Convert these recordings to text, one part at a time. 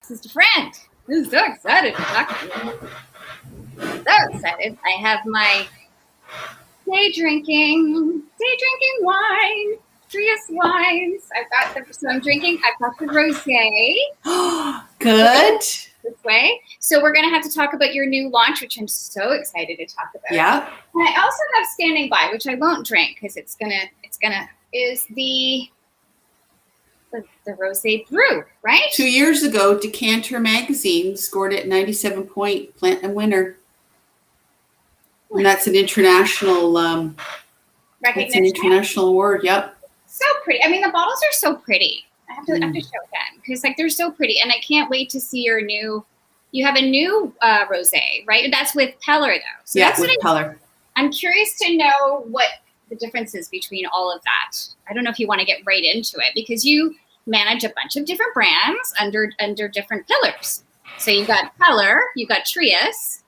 Sister friend, I'm so excited to talk to you. So excited. I have my day drinking wine, Trius wines. So I'm got the rosé. Good. This way. So we're going to have to talk about your new launch, which I'm so excited to talk about. Yeah. And I also have standing by, which I won't drink because is the rosé brew, right? 2 years ago, Decanter magazine scored it 97 point Platinum winner. And that's an international recognition. That's an international award. Yep. So pretty. I mean, the bottles are so pretty. I have to show them because they're so pretty, and I can't wait to see your new. You have a new rosé, right? That's with Peller, though. So yeah, that's with Peller. I'm curious to know what the difference is between all of that. I don't know if you want to get right into it because you manage a bunch of different brands under different pillars. So you've got Peller, you've got Trius.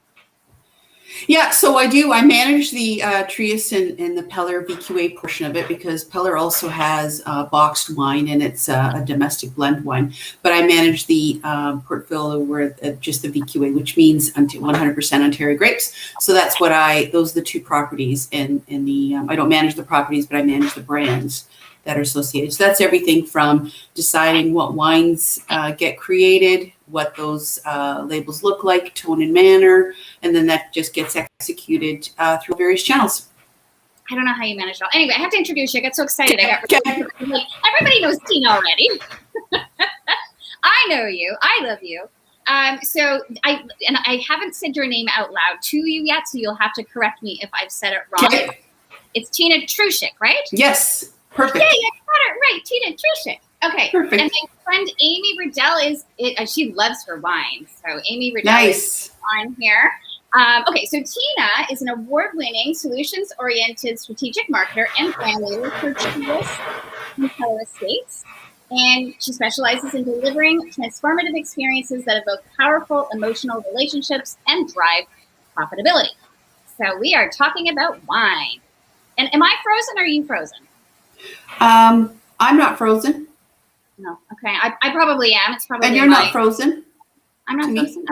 Yeah, so I do. I manage the Trius and the Peller VQA portion of it because Peller also has boxed wine and it's a domestic blend wine. But I manage the portfolio with just the VQA, which means 100% Ontario grapes. So that's what those are the two properties. And I don't manage the properties, but I manage the brands that are associated. So that's everything from deciding what wines get created, what those labels look like, tone and manner, and then that just gets executed through various channels. I don't know how you manage it all. Anyway, I have to introduce you. I got so excited. Everybody knows Tina already. I know you. I love you. So I haven't said your name out loud to you yet, so you'll have to correct me if I've said it wrong. Okay. It's Tina Truszyk, right? Yes. Perfect. Yeah, I got it right. Tina Truszyk. Okay. Perfect. And my friend Amy Riddell she loves her wine. So Amy Riddell is on here. Okay, so Tina is an award-winning, solutions-oriented strategic marketer and brand leader for Trius Peller Estates. And she specializes in delivering transformative experiences that evoke powerful emotional relationships and drive profitability. So we are talking about wine. And am I frozen or are you frozen? I'm not frozen. No. Okay. I probably am. It's probably. And you're not frozen. I'm not frozen.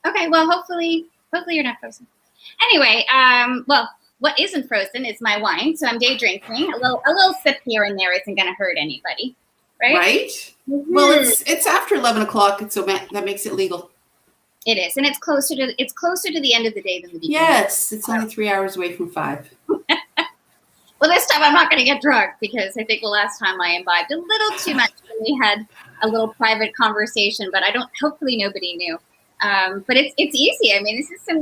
Okay. Well, hopefully you're not frozen. Anyway, well, what isn't frozen is my wine. So I'm day drinking. A little sip here and there isn't going to hurt anybody, right? Right. Mm-hmm. Well, it's after 11 o'clock, so that makes it legal. It is, and it's closer to the end of the day than the beginning. Yes, it's only 3 hours away from 5. Well, this time I'm not going to get drunk because I think the last time I imbibed a little too much. We had a little private conversation, but hopefully nobody knew. But it's easy. I mean, this is some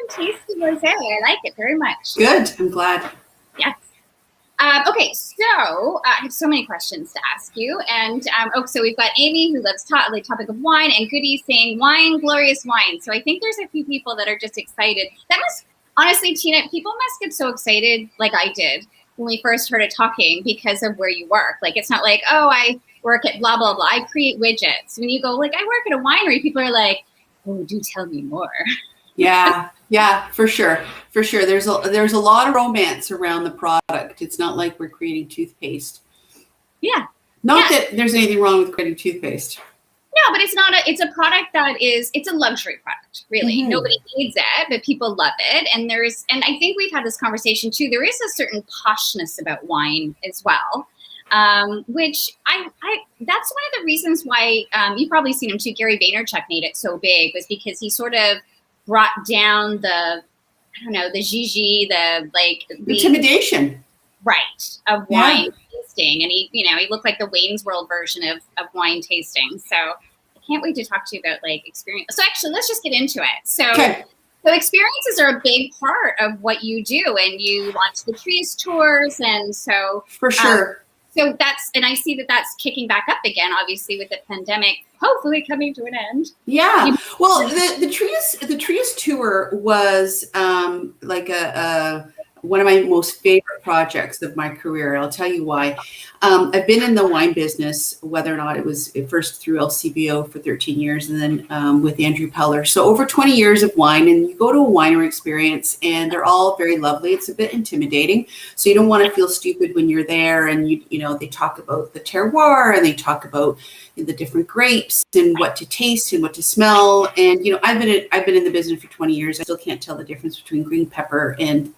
tasty rosé. I like it very much. Good. I'm glad. Yes. Okay, so I have so many questions to ask you. And so we've got Amy who loves the topic of wine, and Goody saying wine, glorious wine. So I think there's a few people that are just excited. Honestly, Tina, people must get so excited like I did when we first started talking because of where you work. Like, it's not like, oh, I work at blah, blah, blah. I create widgets. When you go, like, I work at a winery, people are like, oh, do tell me more. Yeah, for sure. For sure. There's a lot of romance around the product. It's not like we're creating toothpaste. Yeah. Not that there's anything wrong with creating toothpaste. No, but it's a product it's a luxury product, really. Mm-hmm. Nobody needs it, but people love it. And I think we've had this conversation too. There is a certain poshness about wine as well, which that's one of the reasons why you've probably seen him too. Gary Vaynerchuk made it so big was because he sort of brought down the Gigi, the intimidation. Right, of wine tasting. And he looked like the Wayne's World version of wine tasting. So I can't wait to talk to you about experience. So actually, let's just get into it. So experiences are a big part of what you do, and you launch the Trius tours. And so for sure. So I see that's kicking back up again, obviously with the pandemic, hopefully coming to an end. Yeah. Well, the Trius tour was like one of my most favorite projects of my career. I'll tell you why. I've been in the wine business, whether or not it was first through LCBO for 13 years and then with Andrew Peller. So over 20 years of wine, and you go to a winery experience and they're all very lovely. It's a bit intimidating. So you don't want to feel stupid when you're there and they talk about the terroir and they talk about the different grapes and what to taste and what to smell. And I've been in the business for 20 years. I still can't tell the difference between green pepper and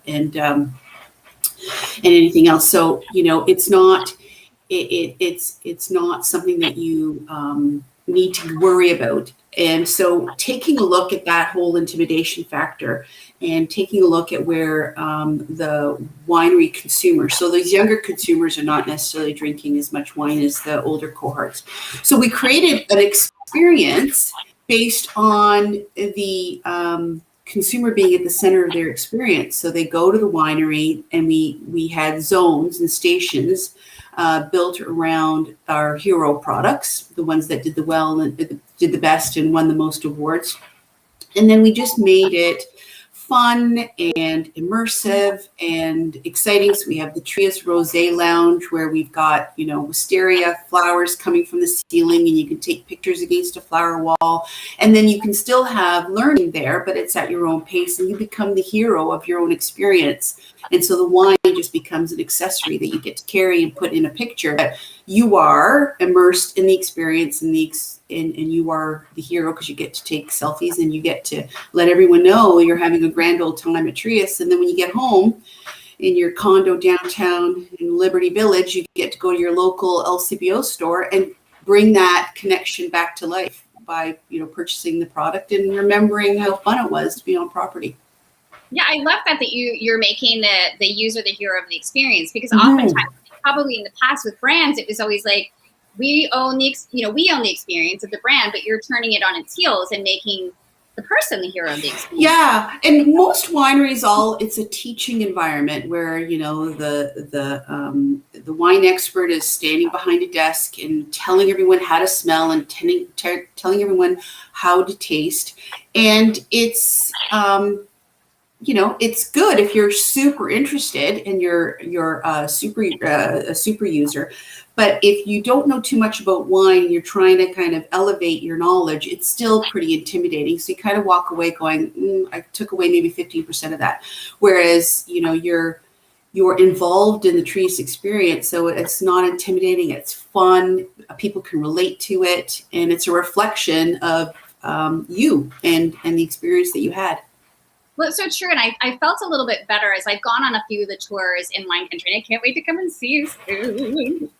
anything else. So it's not it's not something that you need to worry about. And so taking a look at that whole intimidation factor and taking a look at where the winery consumers, so those younger consumers are not necessarily drinking as much wine as the older cohorts. So we created an experience based on the consumer being at the center of their experience. So they go to the winery, and we had zones and stations built around our hero products, the ones that did the best and won the most awards. And then we just made it fun and immersive and exciting. So we have the Trius Rosé Lounge, where we've got, wisteria flowers coming from the ceiling, and you can take pictures against a flower wall. And then you can still have learning there, but it's at your own pace, and you become the hero of your own experience. And so the wine just becomes an accessory that you get to carry and put in a picture. But you are immersed in the experience, and you are the hero, because you get to take selfies and you get to let everyone know you're having a grand old time at Trius. And then when you get home in your condo downtown in Liberty Village, you get to go to your local LCBO store and bring that connection back to life by purchasing the product and remembering how fun it was to be on property. Yeah, I love that you're making the user the hero of the experience, because oftentimes, probably in the past with brands, it was always like, we own the experience of the brand, but you're turning it on its heels and making the person the hero of the experience. Yeah, and most wineries, it's a teaching environment where the wine expert is standing behind a desk and telling everyone how to smell and telling everyone how to taste, and it's it's good if you're super interested and you're a super user. But if you don't know too much about wine, you're trying to kind of elevate your knowledge, it's still pretty intimidating. So you kind of walk away going, I took away maybe 15% of that. Whereas, you're involved in the Trius experience. So it's not intimidating. It's fun. People can relate to it. And it's a reflection of you and the experience that you had. Well, it's so true. And I felt a little bit better as I've gone on a few of the tours in wine country, and I can't wait to come and see you soon.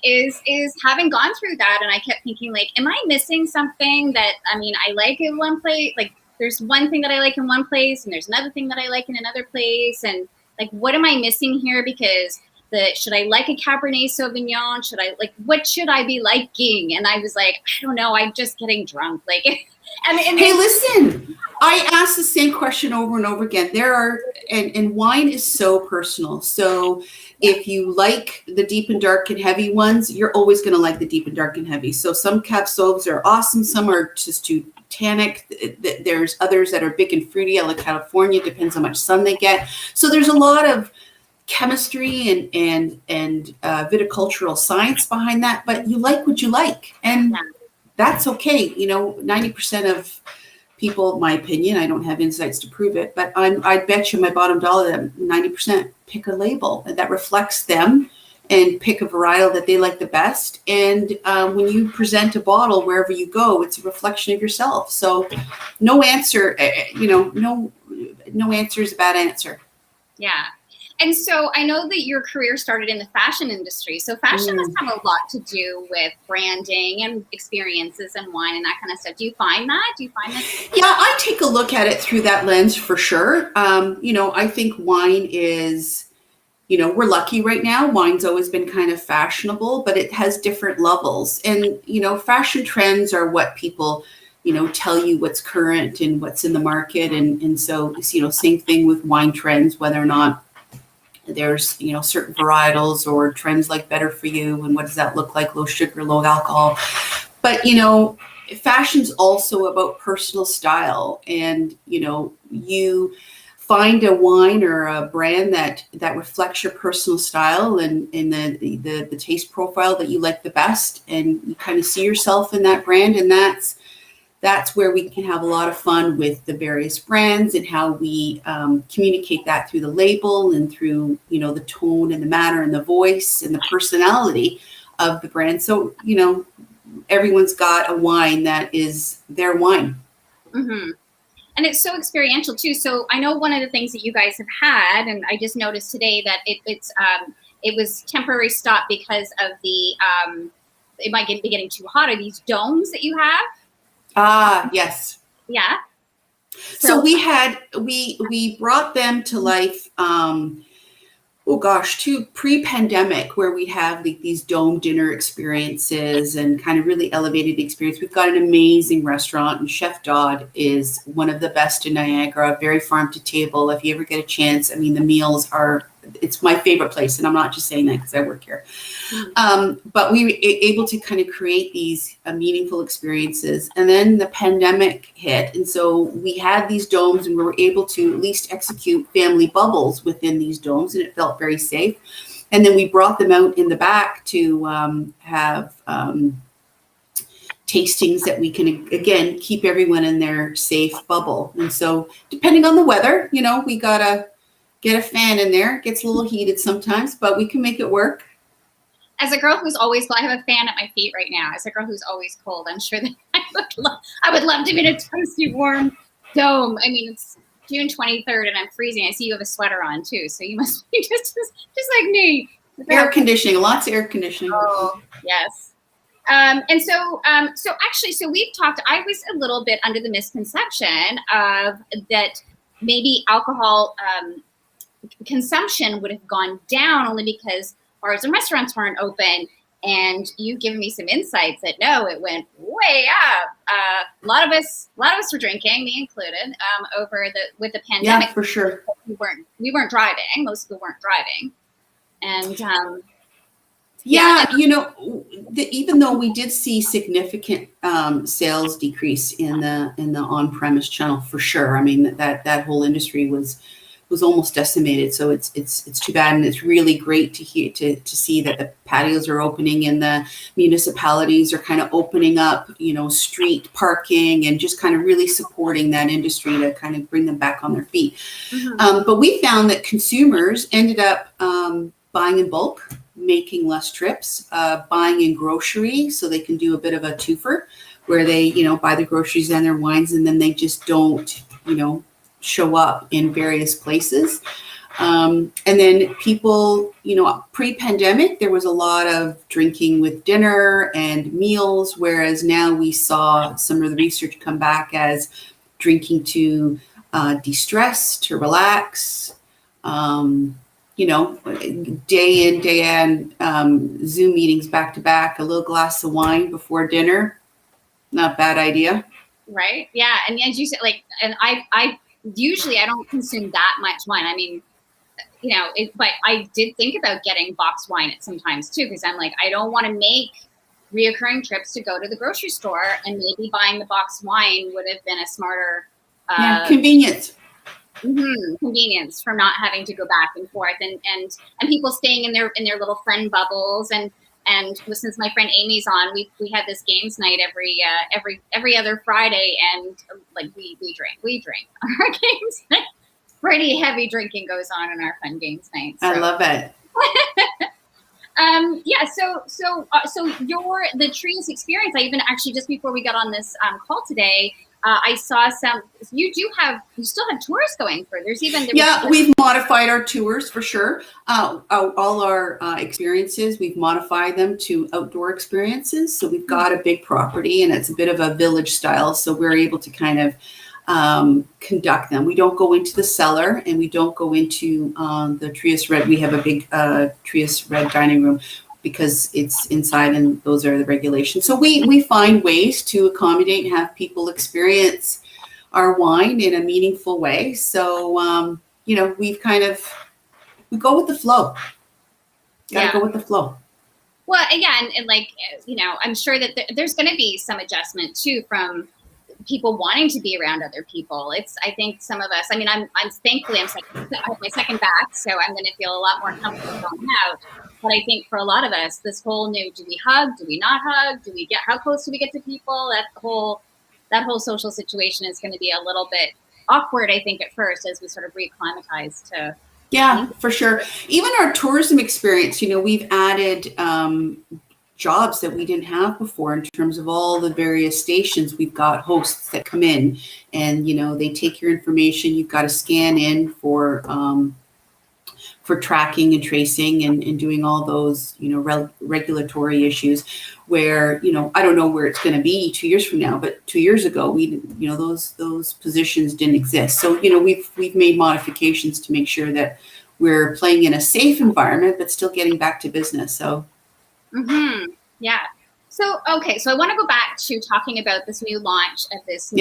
Is having gone through that, and I kept thinking, like, am I missing something that, I like in one place? Like, there's one thing that I like in one place, and there's another thing that I like in another place. And like, what am I missing here? Because should I like a Cabernet Sauvignon? What should I be liking? And I was like, I don't know. I'm just getting drunk. Like, hey, listen, I ask the same question over and over again. And wine is so personal. So if you like the deep and dark and heavy ones, you're always going to like the deep and dark and heavy. So some Cab Sauves are awesome. Some are just too tannic. There's others that are big and fruity, like California. Depends how much sun they get. So there's a lot of chemistry and viticultural science behind that, but you like what you like, and that's okay. 90% of people, my opinion, I don't have insights to prove it, but I bet you my bottom dollar that 90% pick a label that reflects them and pick a varietal that they like the best. And when you present a bottle wherever you go, it's a reflection of yourself. So no answer, no answer is a bad answer. Yeah. And so I know that your career started in the fashion industry. So fashion has had a lot to do with branding and experiences and wine and that kind of stuff. Do you find that? Yeah, I take a look at it through that lens for sure. I think wine is, we're lucky right now. Wine's always been kind of fashionable, but it has different levels. And, fashion trends are what people, tell you what's current and what's in the market. And so, same thing with wine trends, whether or not there's, certain varietals or trends like better for you. And what does that look like? Low sugar, low alcohol. But, fashion's also about personal style. And, you find a wine or a brand that reflects your personal style and the taste profile that you like the best. And you kind of see yourself in that brand. And that's where we can have a lot of fun with the various brands and how we communicate that through the label and through, the tone and the manner and the voice and the personality of the brand. So, everyone's got a wine that is their wine. Mm-hmm. And it's so experiential too. So I know one of the things that you guys have had, and I just noticed today that it was temporary stop because of the it might be getting too hot. Are these domes that you have? Ah, yes. Yeah. So we brought them to life. Oh gosh, to pre-pandemic, where we have like these dome dinner experiences and kind of really elevated experience. We've got an amazing restaurant, and Chef Dodd is one of the best in Niagara, very farm to table. If you ever get a chance, I mean, the meals are, it's my favorite place, and I'm not just saying that because I work here. But we were able to kind of create these meaningful experiences. And then the pandemic hit. And so we had these domes, and we were able to at least execute family bubbles within these domes, and it felt very safe. And then we brought them out in the back to have tastings that we can, again, keep everyone in their safe bubble. And so depending on the weather, you know, we got to get a fan in there. It gets a little heated sometimes, but we can make it work. As a girl who's always cold, I have a fan at my feet right now. As a girl who's always cold, I'm sure that I would love to be in a toasty warm dome. I mean, it's June 23rd and I'm freezing. I see you have a sweater on too, so you must be just like me. Air conditioning, lots of air conditioning. Oh, yes. And so actually, so we've talked, I was a little bit under the misconception of that maybe alcohol consumption would have gone down only because bars and restaurants weren't open. And you've given me some insights that no, it went way up. A lot of us were drinking, me included, with the pandemic. Yeah, for sure. We weren't driving. Most people weren't driving. And you know, even though we did see significant sales decrease in the on-premise channel, for sure. I mean, that whole industry was almost decimated. So it's too bad, and it's really great to hear to see that the patios are opening and the municipalities are kind of opening up, you know, street parking and just kind of really supporting that industry to kind of bring them back on their feet. Mm-hmm. But we found that consumers ended up buying in bulk, making less trips, buying in grocery, so they can do a bit of a twofer where they, you know, buy the groceries and their wines, and then they just don't, you know, show up in various places. And then people, you know, pre-pandemic, there was a lot of drinking with dinner and meals, whereas now we saw some of the research come back as drinking to de-stress, to relax, you know, day in, day out, Zoom meetings back to back, a little glass of wine before dinner. Not a bad idea. Right. Yeah. And as you said, like, and I usually I don't consume that much wine. I mean, you know, but I did think about getting boxed wine at sometimes too, because I'm like, I don't want to make reoccurring trips to go to the grocery store, and maybe buying the boxed wine would have been a smarter convenience. Mm-hmm, convenience from not having to go back and forth, and people staying in their little friend bubbles, and since my friend Amy's on, we have this games night every other Friday, and like we drink our games night. Pretty heavy drinking goes on in our fun games night. So. I love it. Yeah. So the Trius experience. I even actually just before we got on this call today. I saw some. You still have tours going for. We've modified our tours for sure. All our experiences, we've modified them to outdoor experiences. So we've got a big property, and it's a bit of a village style. So we're able to kind of conduct them. We don't go into the cellar, and we don't go into the Trius Red. We have a big Trius Red dining room, because it's inside and those are the regulations. So we find ways to accommodate and have people experience our wine in a meaningful way. So, you know, we go with the flow. Gotta go with the flow. Well, yeah, and like, you know, I'm sure that there's going to be some adjustment too from people wanting to be around other people. I think some of us, I mean, I'm thankfully I have my second back, so I'm going to feel a lot more comfortable going out. But I think for a lot of us, this whole new, do we hug? Do we not hug? How close do we get to people? That whole social situation is going to be a little bit awkward, I think, at first, as we sort of reacclimatize to. Yeah, for sure. Even our tourism experience, you know, we've added jobs that we didn't have before in terms of all the various stations. We've got hosts that come in and, they take your information. You've got to scan in for tracking and tracing and doing all those, regulatory issues where, I don't know where it's going to be 2 years from now, but 2 years ago, we, those positions didn't exist. So, we've made modifications to make sure that we're playing in a safe environment, but still getting back to business. So. Mm-hmm. Yeah. So, okay. So I want to go back to talking about this new launch of this new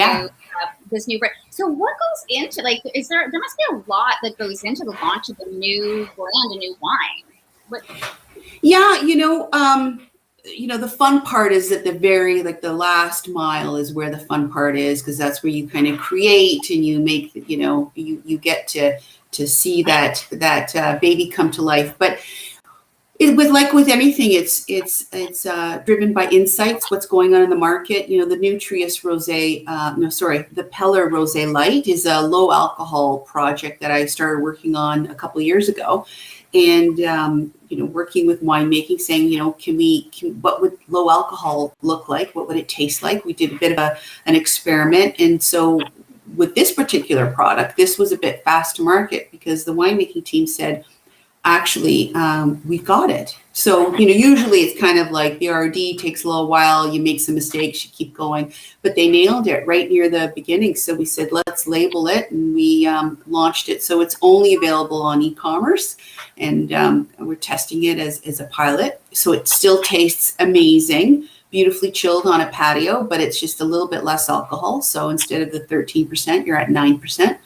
brand. So what goes into, like, there must be a lot that goes into the launch of a new brand, a new wine. What? Yeah. The fun part is that the last mile is where the fun part is, because that's where you kind of create and you make, you get to see that baby come to life. But with anything, it's driven by insights, what's going on in the market. The new Trius Rosé, the Peller Rosé Light is a low alcohol project that I started working on a couple of years ago. And, working with winemaking, saying, what would low alcohol look like? What would it taste like? We did a bit of an experiment. And so with this particular product, this was a bit fast to market because the winemaking team said, actually, we've got it. So, usually it's kind of like the R&D takes a little while, you make some mistakes, you keep going, but they nailed it right near the beginning. So we said, let's label it, and we launched it. So it's only available on e-commerce, and we're testing it as a pilot. So it still tastes amazing, beautifully chilled on a patio, but it's just a little bit less alcohol. So instead of the 13%, you're at 9%.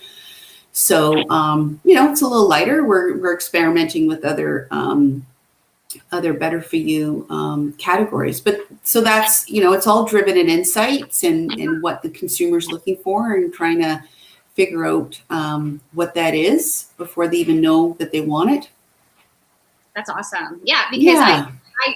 So, it's a little lighter. We're experimenting with other better for you categories. But so that's, it's all driven in insights and what the consumer's looking for and trying to figure out what that is before they even know that they want it. That's awesome. Yeah, because I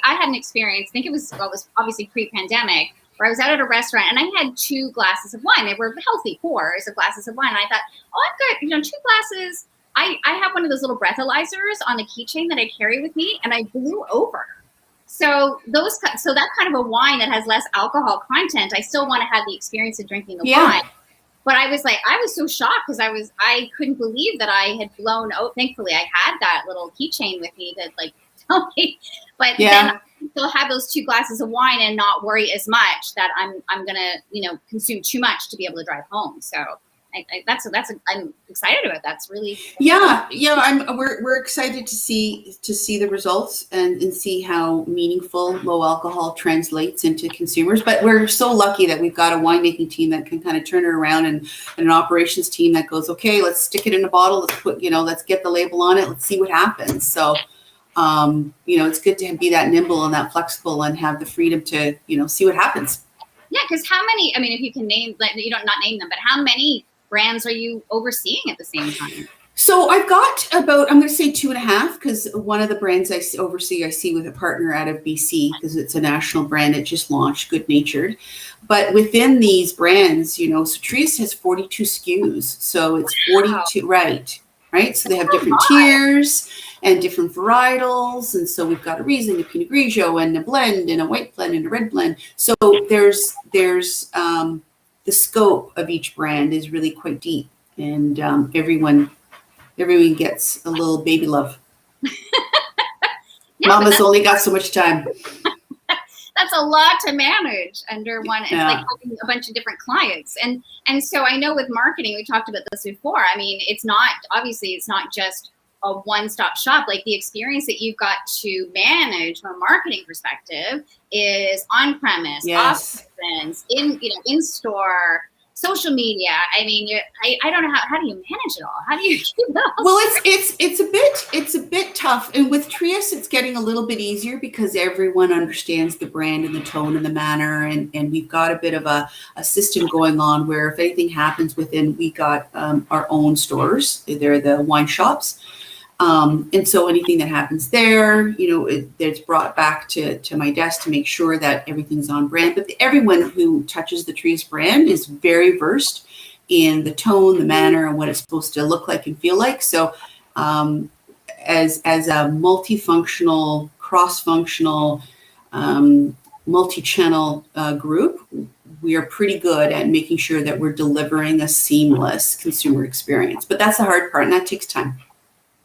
had an experience, I think it was obviously pre-pandemic, where I was out at a restaurant and I had 2 glasses of wine. They were healthy pours of glasses of wine. And I thought, I've got 2 glasses. I have one of those little breathalyzers on a keychain that I carry with me, and I blew over. So that kind of a wine that has less alcohol content, I still want to have the experience of drinking the wine. But I was so shocked because I couldn't believe that I had blown out. Thankfully, I had that little keychain with me that tell me. But then I still have those 2 glasses of wine and not worry as much that I'm gonna consume too much to be able to drive home. So I'm excited about that. That's really we're excited to see the results and see how meaningful low alcohol translates into consumers. But we're so lucky that we've got a winemaking team that can kind of turn it around and an operations team that goes, okay, let's stick it in a bottle. Let's put let's get the label on it. Let's see what happens. So. It's good to be that nimble and that flexible and have the freedom to, see what happens. Yeah, because how many, if you can name, you don't not name them, but how many brands are you overseeing at the same time? So I've got about, I'm going to say 2.5, because one of the brands I oversee, I see with a partner out of BC, because it's a national brand. It just launched, Good Natured. But within these brands, so Trius has 42 SKUs. So it's 42, right? So they have different tiers and different varietals. And so we've got a Riesling, a Pinot Grigio, and a blend, and a white blend, and a red blend. So there's the scope of each brand is really quite deep. And everyone gets a little baby love. Mama's only got so much time. That's a lot to manage under one. It's like having a bunch of different clients. And so I know with marketing, we talked about this before. It's not just a one-stop shop. Like the experience that you've got to manage from a marketing perspective is on-premise, off-premise, in store, social media. I don't know how do you manage it all? How do you keep that all? Well, it's a bit tough. And with Trius, it's getting a little bit easier because everyone understands the brand and the tone and the manner. And we've got a bit of a system going on where if anything happens within, we got our own stores. They're the wine shops. And so anything that happens there, it's brought back to my desk to make sure that everything's on brand. But everyone who touches the Trius brand is very versed in the tone, the manner, and what it's supposed to look like and feel like. So as a multifunctional, cross-functional multi-channel group, we are pretty good at making sure that we're delivering a seamless consumer experience. But that's the hard part, and that takes time.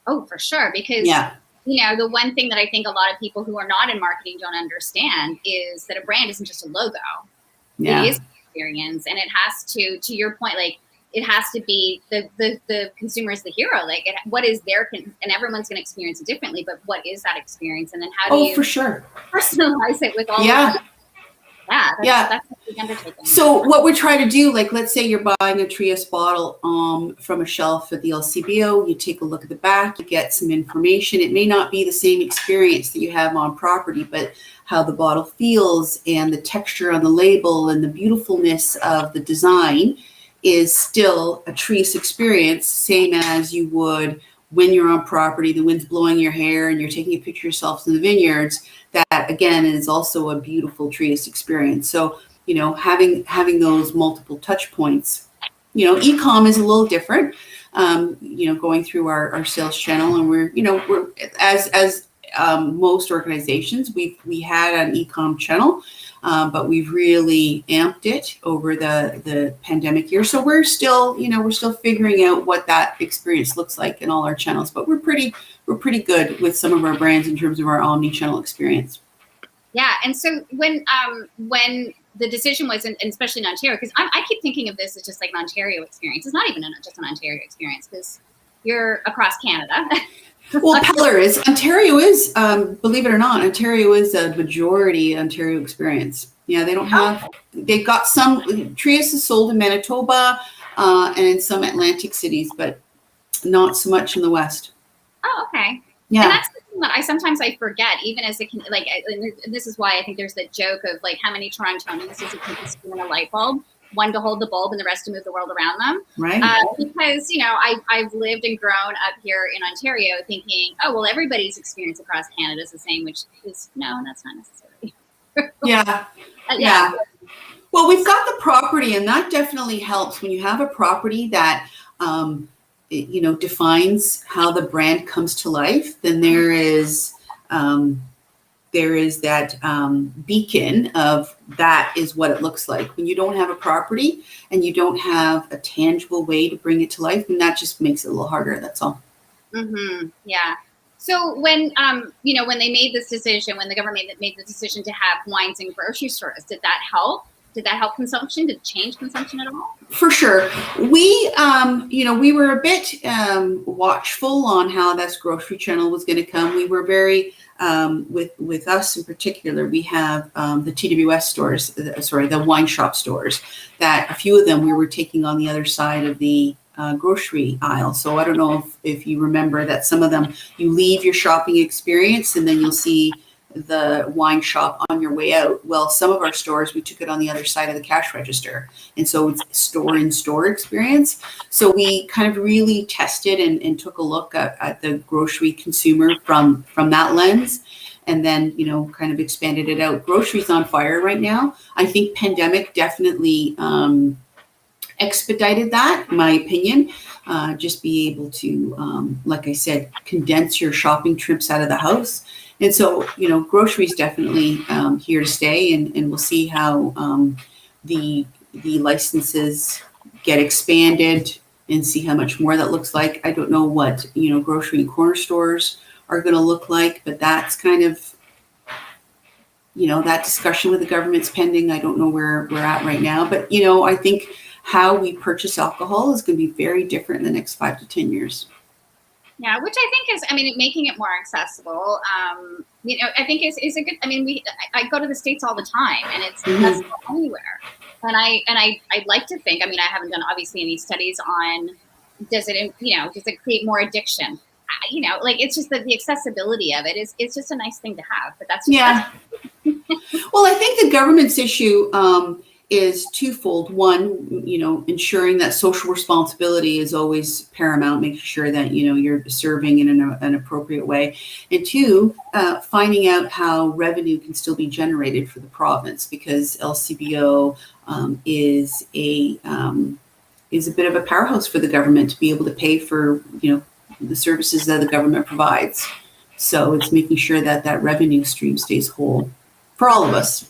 Oh, for sure. Because, the one thing that I think a lot of people who are not in marketing don't understand is that a brand isn't just a logo. Yeah. It is an experience, and it has to your point, like, it has to be the consumer is the hero. Like, what is their, and everyone's going to experience it differently, but what is that experience? And then how do you for sure personalize it with all of that? That's a big undertaking. So what we try to do, like, let's say you're buying a Trius bottle from a shelf at the LCBO, you take a look at the back, you get some information. It may not be the same experience that you have on property, but how the bottle feels and the texture on the label and the beautifulness of the design is still a Trius experience, same as you would when you're on property, the wind's blowing your hair and you're taking a picture of yourself in the vineyards. That again is also a beautiful Trius experience. So, having those multiple touch points, e-com is a little different, going through our sales channel, and we're as most organizations, we had an e-com channel, but we've really amped it over the pandemic year. So we're still figuring out what that experience looks like in all our channels, but we're pretty good with some of our brands in terms of our omni-channel experience. Yeah, and so when the decision was, and especially in Ontario, because I keep thinking of this as just like an Ontario experience. It's not even just an Ontario experience, because you're across Canada. Well, Ontario is, believe it or not, Ontario is a majority Ontario experience. Yeah, they don't have, they've got some, Trius is sold in Manitoba and in some Atlantic cities, but not so much in the West. Oh, okay. Yeah. And that's the thing that I forget, even as and this is why I think there's the joke of like how many Torontonians does it take to spin a light bulb? One to hold the bulb and the rest to move the world around them. Right. Because, I've lived and grown up here in Ontario thinking, oh, well, everybody's experience across Canada is the same, which is, no, that's not necessarily. Yeah. Well, we've got the property, and that definitely helps when you have a property that, defines how the brand comes to life. Then there is that beacon of that is what it looks like. When you don't have a property and you don't have a tangible way to bring it to life, and that just makes it a little harder. That's all. Mm-hmm. Yeah. So when when they made this decision, when the government made the decision to have wines in grocery stores, did that help? Did that help consumption? Did it change consumption at all? For sure. We were a bit watchful on how this grocery channel was going to come. We were very, with us in particular, we have the TWS stores, the wine shop stores, that a few of them we were taking on the other side of the grocery aisle. So I don't know if you remember that some of them, you leave your shopping experience and then you'll see the wine shop on your way out. Well, some of our stores, we took it on the other side of the cash register. And so it's store-in-store experience. So we kind of really tested and took a look at the grocery consumer from that lens, and then, kind of expanded it out. Grocery's on fire right now. I think pandemic definitely expedited that, in my opinion. Just be able to, like I said, condense your shopping trips out of the house. And so, grocery is definitely here to stay, and we'll see how the licenses get expanded and see how much more that looks like. I don't know what, grocery and corner stores are going to look like, but that's kind of, that discussion with the government's pending. I don't know where we're at right now, but, I think how we purchase alcohol is going to be very different in the next 5 to 10 years. Yeah, which I think is, making it more accessible. I think is a good. I go to the States all the time, and it's accessible anywhere. And I'd like to think. I haven't done obviously any studies on does it create more addiction? It's just that the accessibility of it it's just a nice thing to have. But that's Well, I think the government's issue is twofold. One, ensuring that social responsibility is always paramount, making sure that, you're serving in an appropriate way. And two, finding out how revenue can still be generated for the province, because LCBO is a bit of a powerhouse for the government to be able to pay for, the services that the government provides. So it's making sure that revenue stream stays whole. for all of us.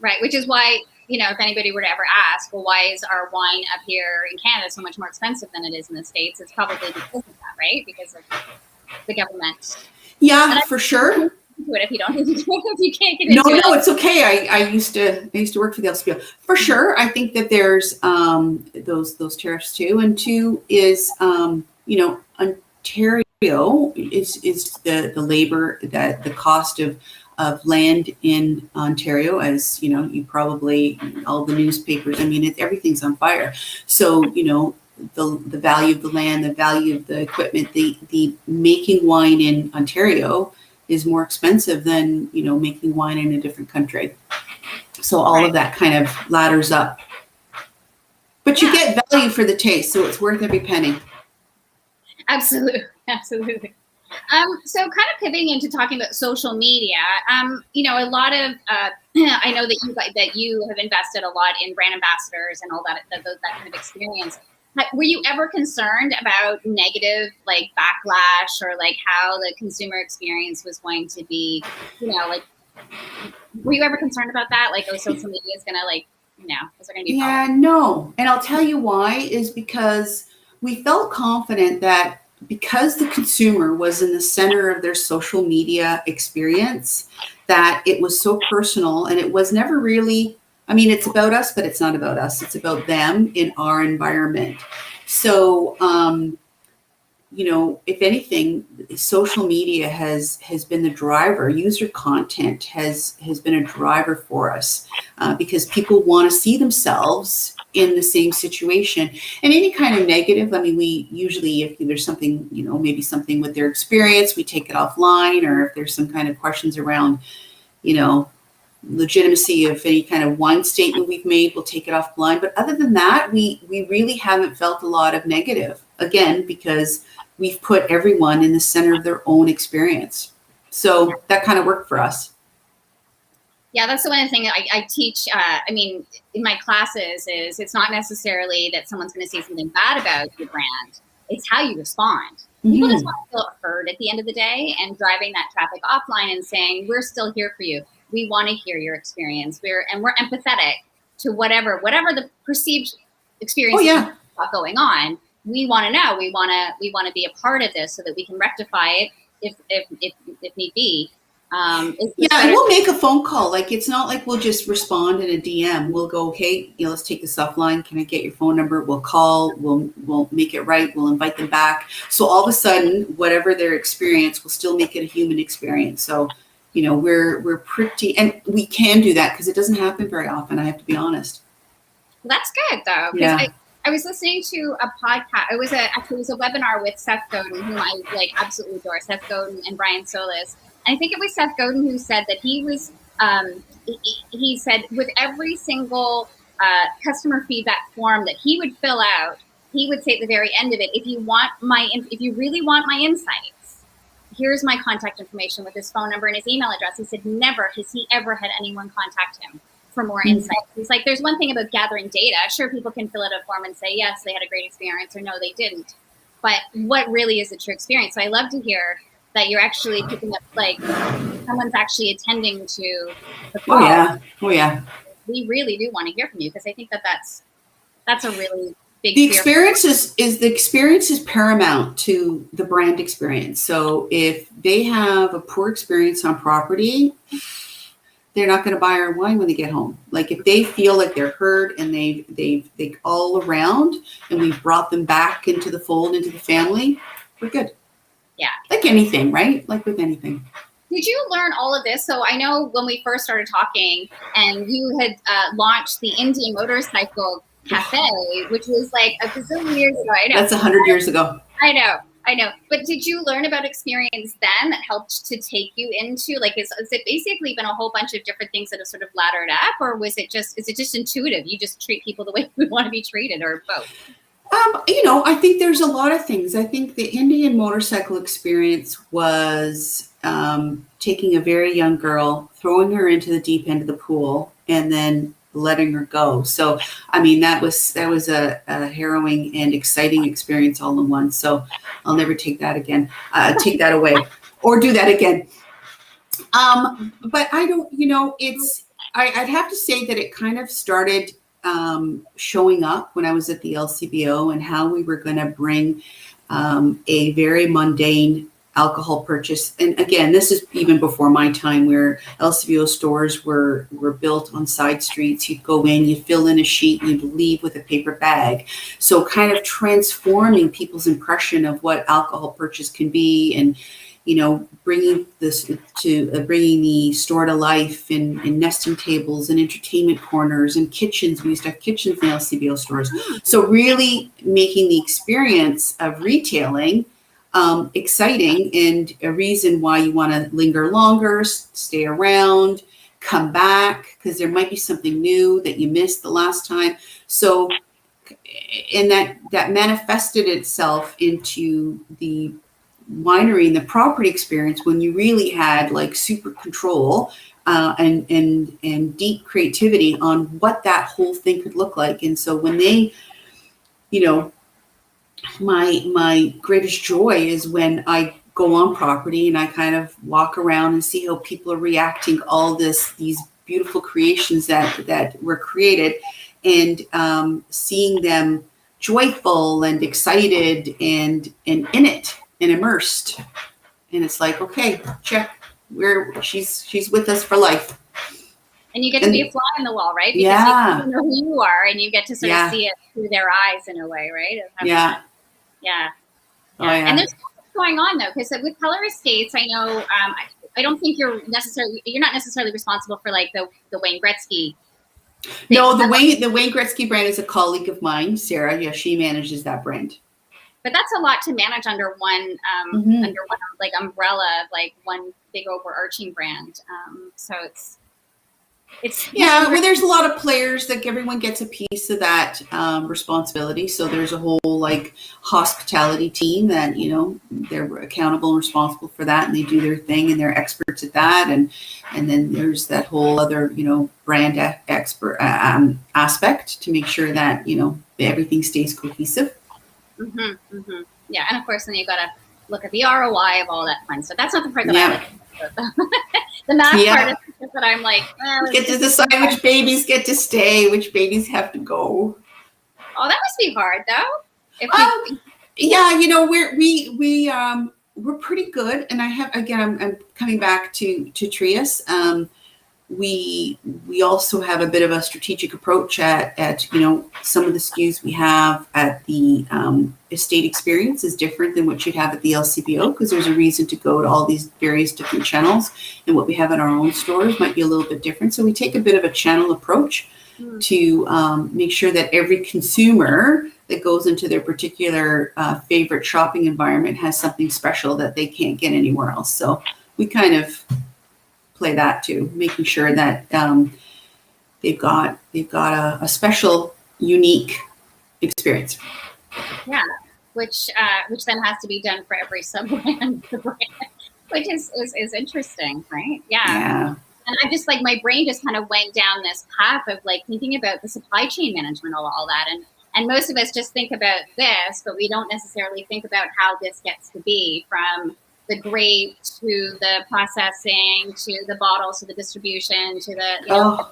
Right, which is why, if anybody were to ever ask, well, why is our wine up here in Canada so much more expensive than it is in the States? It's probably because of that, right? Because of the government. Yeah, for sure. If you don't, if you can't get into it. No, it's okay. I used to work for the LCBO. For sure, I think that there's those tariffs too, and two is Ontario is the labor, that the cost of land in Ontario, as you probably, all the newspapers, I mean, everything's on fire. So, the value of the land, the value of the equipment, the making wine in Ontario is more expensive than, making wine in a different country. So all of that kind of ladders up. But you get value for the taste, so it's worth every penny. Absolutely. So kind of pivoting into talking about social media, a lot of, I know that you have invested a lot in brand ambassadors and all that kind of experience. Were you ever concerned about negative, like, backlash, or like how the consumer experience was going to be, were you ever concerned about that? Like, oh, social media is going to, like, is there going to be a problem? No. And I'll tell you why, is because we felt confident that because the consumer was in the center of their social media experience, that it was so personal, and it was never really, I mean, it's about us, but it's not about us. It's about them in our environment. So, if anything, social media has been the driver. User content has been a driver for us, because people want to see themselves in the same situation. And any kind of negative, I mean, we usually, if there's something, maybe something with their experience, we take it offline, or if there's some kind of questions around, legitimacy of any kind of wine statement we've made, we'll take it offline. But other than that, we really haven't felt a lot of negative, again, because we've put everyone in the center of their own experience. So that kind of worked for us. Yeah, that's the one thing I teach, in my classes, is it's not necessarily that someone's going to say something bad about your brand. It's how you respond. People just want to feel heard at the end of the day, and driving that traffic offline and saying, we're still here for you. We want to hear your experience. We're empathetic to whatever the perceived experience is going on. We want to know. We want to be a part of this so that we can rectify it if need be. And we'll make a phone call. Like, it's not like we'll just respond in a DM. We'll go, okay, let's take this offline. Can I get your phone number? We'll call. We'll make it right. We'll invite them back. So all of a sudden, whatever their experience, we'll still make it a human experience. So, we're pretty, and we can do that because it doesn't happen very often. I have to be honest. Well, that's good though. Yeah. I was listening to a podcast. It was a webinar with Seth Godin, whom I absolutely adore. Seth Godin and Brian Solis. And I think it was Seth Godin who said that he was. He said with every single customer feedback form that he would fill out, he would say at the very end of it, if you really want my insights, here's my contact information with his phone number and his email address. He said never has he ever had anyone contact him for more insights. He's like, there's one thing about gathering data. Sure, people can fill out a form and say, yes, they had a great experience, or no, they didn't. But what really is a true experience? So I love to hear that you're actually picking up, like, someone's actually attending to the call. Oh yeah. We really do want to hear from you, because I think that's a really big. The experience is paramount to the brand experience. So if they have a poor experience on property, they're not going to buy our wine when they get home. Like, if they feel like they're heard and they all around, and we've brought them back into the fold, into the family, we're good. Yeah. Like anything, right? Like with anything. Did you learn all of this? So I know when we first started talking, and you had launched the Indian Motorcycle Cafe, which was like a bazillion years ago. I know. That's 100 years ago. I know. But did you learn about experience then that helped to take you into, like, is it basically been a whole bunch of different things that have sort of laddered up, or is it just intuitive? You just treat people the way we want to be treated, or both? I think there's a lot of things. I think the Indian motorcycle experience was taking a very young girl, throwing her into the deep end of the pool, and then letting her go. So, I mean, that was a harrowing and exciting experience all in one. So I'll never take that again. Take that away, or do that again. But I don't, I'd have to say that it kind of started showing up when I was at the LCBO, and how we were going to bring a very mundane alcohol purchase. And again, this is even before my time, where LCBO stores were built on side streets. You'd go in, you'd fill in a sheet, you'd leave with a paper bag. So kind of transforming people's impression of what alcohol purchase can be, and bringing this to bringing the store to life in nesting tables and entertainment corners and kitchens. We used to have kitchens in LCBO stores. So really making the experience of retailing exciting, and a reason why you want to linger longer, stay around, come back, because there might be something new that you missed the last time. So, and that manifested itself into the winery and the property experience, when you really had like super control and deep creativity on what that whole thing could look like. And so when they, my greatest joy is when I go on property and I kind of walk around and see how people are reacting to all these beautiful creations that were created, and seeing them joyful and excited and in it and immersed. And it's like, okay, check. She's with us for life. And you get to be a fly in the wall, right? Because you know who you are, and you get to sort of see it through their eyes in a way, right? Yeah. Oh, yeah. And there's so much going on though, because with Peller Estates, I know I don't think you're not necessarily responsible for like the Wayne Gretzky thing. No, the Wayne Gretzky brand is a colleague of mine, Sarah. Yeah, she manages that brand. But that's a lot to manage under one like umbrella, like one big overarching brand. So it's well, there's a lot of players. Like everyone gets a piece of that responsibility. So there's a whole like hospitality team that they're accountable and responsible for that, and they do their thing, and they're experts at that. And then there's that whole other brand expert aspect to make sure that everything stays cohesive. Mm-hmm, mm-hmm. Yeah, and of course, then you've got to look at the ROI of all that fun stuff. That's not the part that I like. The math part is that I'm like, get to decide which babies get to stay, which babies have to go. Oh, that must be hard, though. We're pretty good, and I'm coming back to Trius. We also have a bit of a strategic approach at some of the SKUs we have at the estate experience is different than what you'd have at the LCBO, because there's a reason to go to all these various different channels, and what we have in our own stores might be a little bit different. So we take a bit of a channel approach to make sure that every consumer that goes into their particular favorite shopping environment has something special that they can't get anywhere else. So we kind of play that too, making sure that they've got a special, unique experience. Yeah, which then has to be done for every sub-brand, which is interesting, right? Yeah. And I just my brain just kind of went down this path of thinking about the supply chain management, all that, and most of us just think about this, but we don't necessarily think about how this gets to be, from the grape to the processing to the bottles to the distribution to the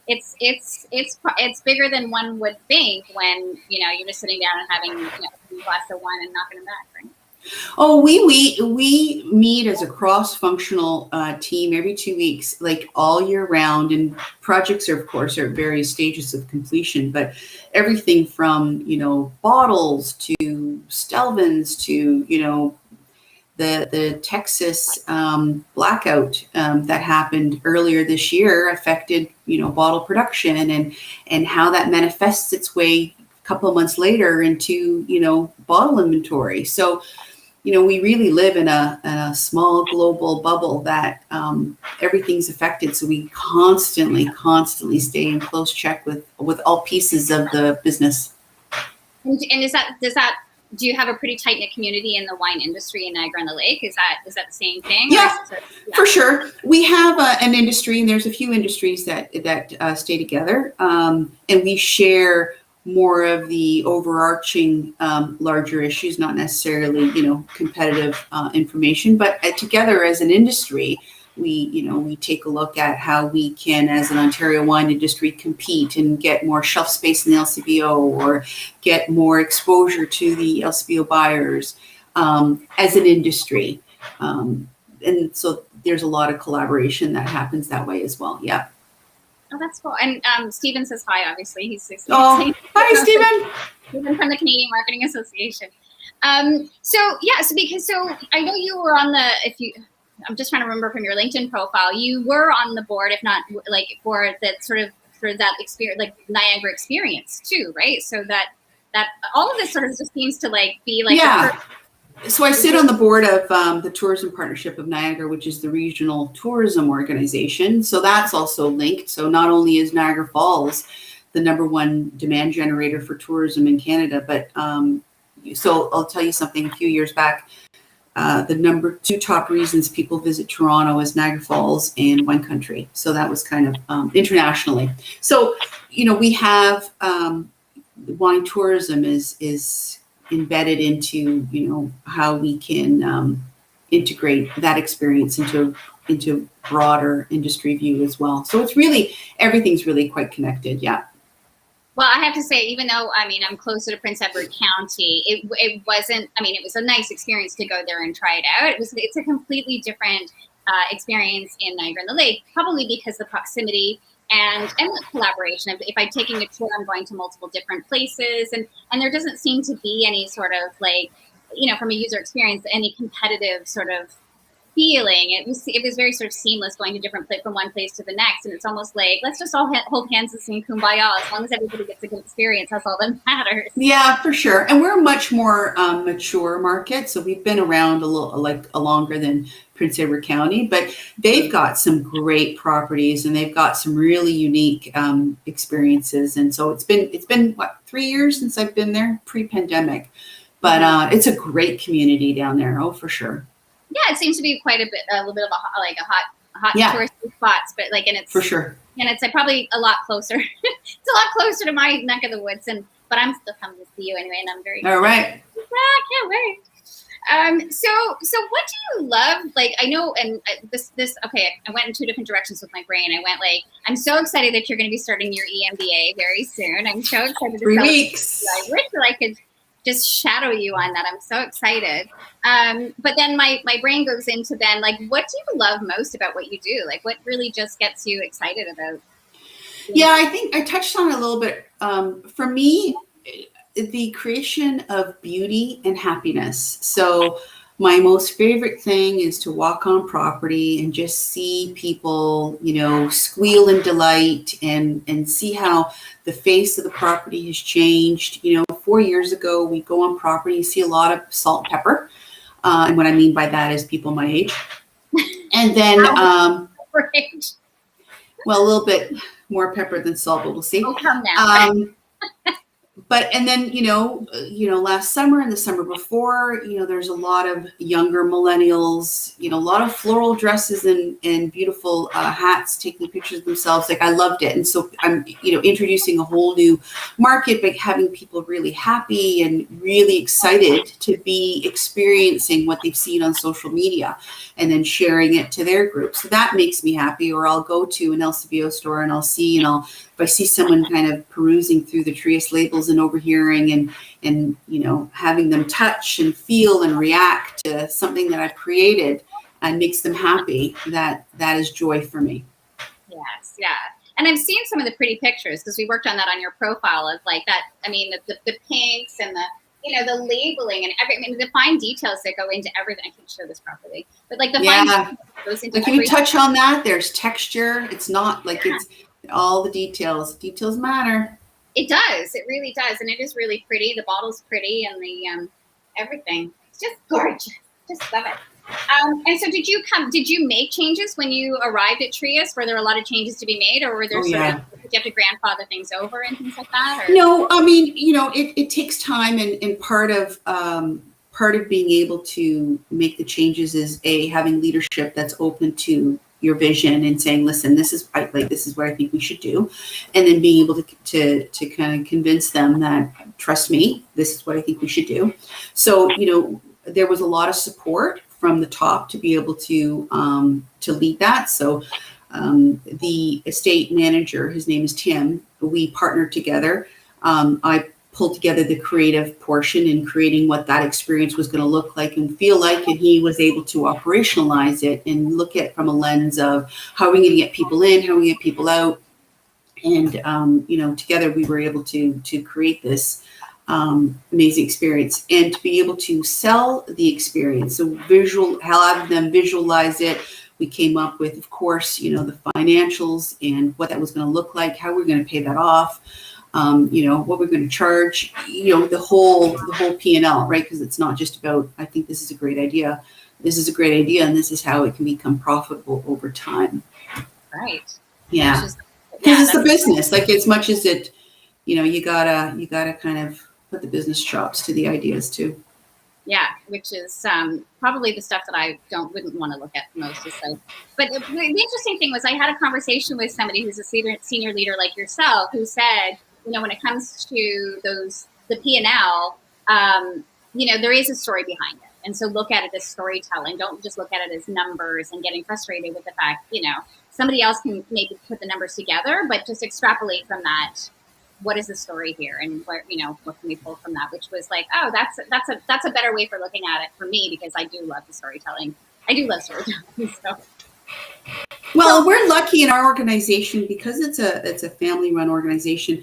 it's bigger than one would think when you're just sitting down and having a glass of wine and knocking them back, right? Oh, we meet as a cross-functional team every 2 weeks, all year round, and projects are, of course, at various stages of completion, but everything from bottles to Stelvins to the Texas blackout that happened earlier this year affected bottle production, and how that manifests its way a couple of months later into bottle inventory. So we really live in a small global bubble that everything's affected. So we constantly stay in close check with all pieces of the business. And do you have a pretty tight-knit community in the wine industry in Niagara-on-the-Lake? Is that the same thing? Yeah, for sure. We have an industry, and there's a few industries that stay together, and we share more of the overarching larger issues, not necessarily competitive information, but together as an industry, we take a look at how we can, as an Ontario wine industry, compete and get more shelf space in the LCBO, or get more exposure to the LCBO buyers as an industry. And so there's a lot of collaboration that happens that way as well. Yeah. Oh, that's cool. And Stephen says hi, obviously. He's hi, Stephen. Stephen from the Canadian Marketing Association. So I know you were on I'm just trying to remember from your LinkedIn profile, you were on the board, if not like for that sort of for that experience, like Niagara experience too, right? So that all of this sort of just seems to like be like So I sit on the board of the Tourism Partnership of Niagara, which is the regional tourism organization. So that's also linked. So not only is Niagara Falls the #1 demand generator for tourism in Canada, but so I'll tell you something. A few years back, the #2 top reasons people visit Toronto is Niagara Falls and wine country. So that was kind of internationally. So, we have wine tourism is embedded into, how we can integrate that experience into broader industry view as well. So it's really, everything's really quite connected. Yeah. Well, I have to say, even though, I'm closer to Prince Edward County, it wasn't, it was a nice experience to go there and try it out. It's a completely different experience in Niagara-on-the-Lake, probably because the proximity and the collaboration. If I'm taking a tour, I'm going to multiple different places, and there doesn't seem to be any sort of like, from a user experience, any competitive sort of feeling. It was very sort of seamless, going to different from one place to the next, and it's almost like, let's just all hold hands and sing kumbaya. As long as everybody gets a good experience, that's all that matters. Yeah, for sure. And we're a much more mature market, so we've been around a longer than Prince Edward County, but they've got some great properties and they've got some really unique experiences. And so it's been what, 3 years since I've been there, pre-pandemic, but it's a great community down there. Oh, for sure. Yeah, it seems to be a little bit of a hot tourist spots, but and it's for sure, and it's probably a lot closer. It's a lot closer to my neck of the woods, but I'm still coming to see you anyway, and I'm very all right. Yeah, I can't wait. So what do you love? I know, and okay, I went in 2 different directions with my brain. I went I'm so excited that you're going to be starting your EMBA very soon. I'm so excited. 3 weeks. I wish that I could just shadow you on that. I'm so excited. But then my brain goes into what do you love most about what you do? What really just gets you excited about? Yeah, I think I touched on it a little bit. For me, the creation of beauty and happiness. So my most favorite thing is to walk on property and just see people, squeal in delight and see how the face of the property has changed. 4 years ago, we go on property, you see a lot of salt and pepper. And what I mean by that is people my age. And then, well, a little bit more pepper than salt, but we'll see. Oh, come now. And then, last summer and the summer before, there's a lot of younger millennials, a lot of floral dresses and beautiful hats, taking pictures of themselves. I loved it. And so I'm, introducing a whole new market, but having people really happy and really excited to be experiencing what they've seen on social media and then sharing it to their group. So that makes me happy. Or I'll go to an LCBO store and I'll see, if I see someone kind of perusing through the Trius labels and overhearing and having them touch and feel and react to something that I've created and makes them happy, that is joy for me. Yes, yeah. And I've seen some of the pretty pictures because we worked on that on your profile of that. The pinks and the labeling and the fine details that go into everything. I can't show this properly, but fine details that goes into can you touch on that? There's texture. It's not it's all the details. Details matter. It does. It really does. And it is really pretty. The bottle's pretty and the everything. It's just gorgeous. Just love it. And so did you make changes when you arrived at Trius? Were there a lot of changes to be made, or were there did you have to grandfather things over and things like that? Or? No, it takes time, and part of being able to make the changes is having leadership that's open to your vision and saying, listen, this is what I think we should do. And then being able to kind of convince them that, trust me, this is what I think we should do. So, there was a lot of support from the top to be able to lead that. So the estate manager, his name is Tim, we partnered together. I pulled together the creative portion in creating what that experience was going to look like and feel like, and he was able to operationalize it and look at from a lens of how are we going to get people in, how are we going to get people out. And, together we were able to create this amazing experience and to be able to sell the experience. So have them visualize it. We came up with, of course, the financials and what that was going to look like, how we're going to pay that off, what we're going to charge, the whole P&L, right? Because it's not just about, I think this is a great idea. This is a great idea, and this is how it can become profitable over time. Right. Yeah. Because it's a business. Like as much as it, you gotta kind of put the business chops to the ideas too. Yeah, which is probably the stuff that I wouldn't want to look at most. Is like, but the interesting thing was I had a conversation with somebody who's a senior leader like yourself who said, when it comes to the P&L, there is a story behind it. And so look at it as storytelling. Don't just look at it as numbers and getting frustrated with the fact, somebody else can maybe put the numbers together, but just extrapolate from that. What is the story here, and what can we pull from that? Which was like, oh, that's a better way for looking at it for me, because I do love the storytelling. I do love storytelling. So. Well, we're lucky in our organization because it's a family-run organization.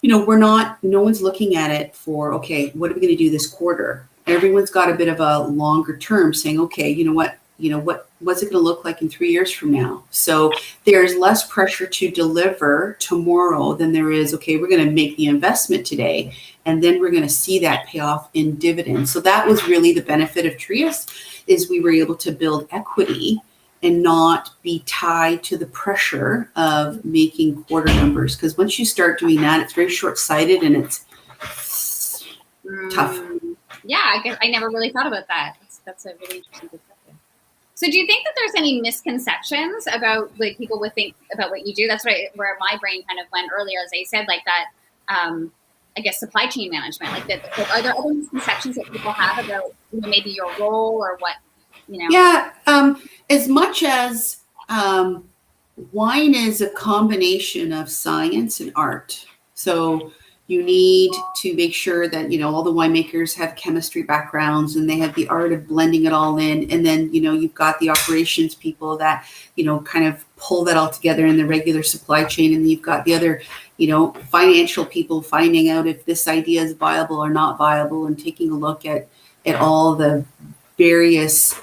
No one's looking at it for, okay, what are we going to do this quarter? Everyone's got a bit of a longer term saying, okay, what's it going to look like in 3 years from now? So there's less pressure to deliver tomorrow than there is, okay, we're going to make the investment today, and then we're going to see that pay off in dividends. So that was really the benefit of Trius, is we were able to build equity and not be tied to the pressure of making quarter numbers. Because once you start doing that, it's very short-sighted and it's tough. Yeah, I guess I never really thought about that. That's a really interesting perspective. So do you think that there's any misconceptions about people would think about what you do? That's where my brain kind of went earlier, as I said, like that, I guess, supply chain management. Are there other misconceptions that people have about maybe your role or what, Yeah, as much as wine is a combination of science and art. So you need to make sure that, all the winemakers have chemistry backgrounds and they have the art of blending it all in. And then, you've got the operations people that, kind of pull that all together in the regular supply chain. And you've got the other, financial people finding out if this idea is viable or not viable and taking a look at all the various